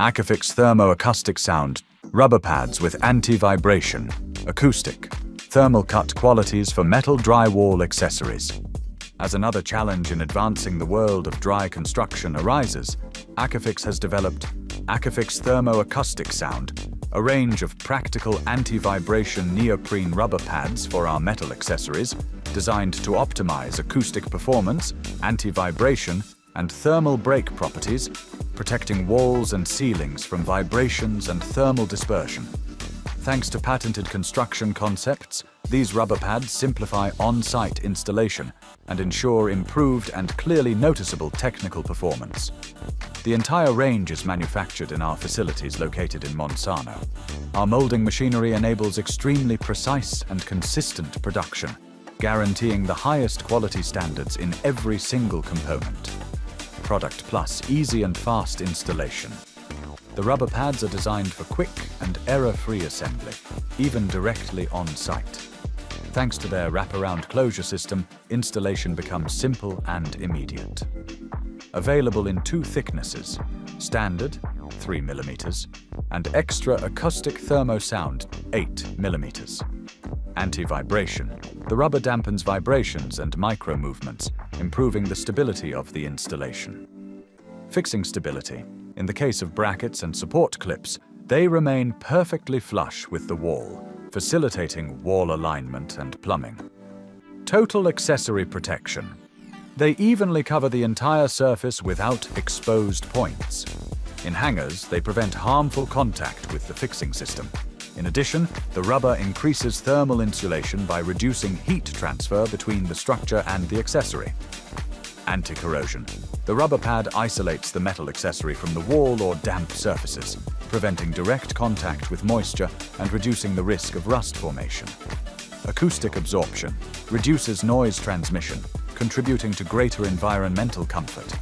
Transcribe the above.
AKIFIX Thermo-Acoustic-SOUND rubber pads with anti-vibration, acoustic, thermal cut qualities for metal drywall accessories. As another challenge in advancing the world of dry construction arises, AKIFIX has developed AKIFIX Thermo-Acoustic-SOUND, a range of practical anti-vibration neoprene rubber pads for our metal accessories, designed to optimize acoustic performance, anti-vibration, and thermal break properties, protecting walls and ceilings from vibrations and thermal dispersion. Thanks to patented construction concepts, these rubber pads simplify on-site installation and ensure improved and clearly noticeable technical performance. The entire range is manufactured in our facilities located in Monsanto. Our molding machinery enables extremely precise and consistent production, guaranteeing the highest quality standards in every single component. Product plus easy and fast installation. The rubber pads are designed for quick and error-free assembly, even directly on site. Thanks to their wraparound closure system, installation becomes simple and immediate. Available in two thicknesses, standard 3 mm and extra acoustic thermo-sound 8 mm. Anti-vibration. The rubber dampens vibrations and micro-movements, improving the stability of the installation. Fixing stability. In the case of brackets and support clips, they remain perfectly flush with the wall, facilitating wall alignment and plumbing. Total accessory protection. They evenly cover the entire surface without exposed points. In hangers, they prevent harmful contact with the fixing system. In addition, the rubber increases thermal insulation by reducing heat transfer between the structure and the accessory. Anti-corrosion. The rubber pad isolates the metal accessory from the wall or damp surfaces, preventing direct contact with moisture and reducing the risk of rust formation. Acoustic absorption reduces noise transmission, contributing to greater environmental comfort.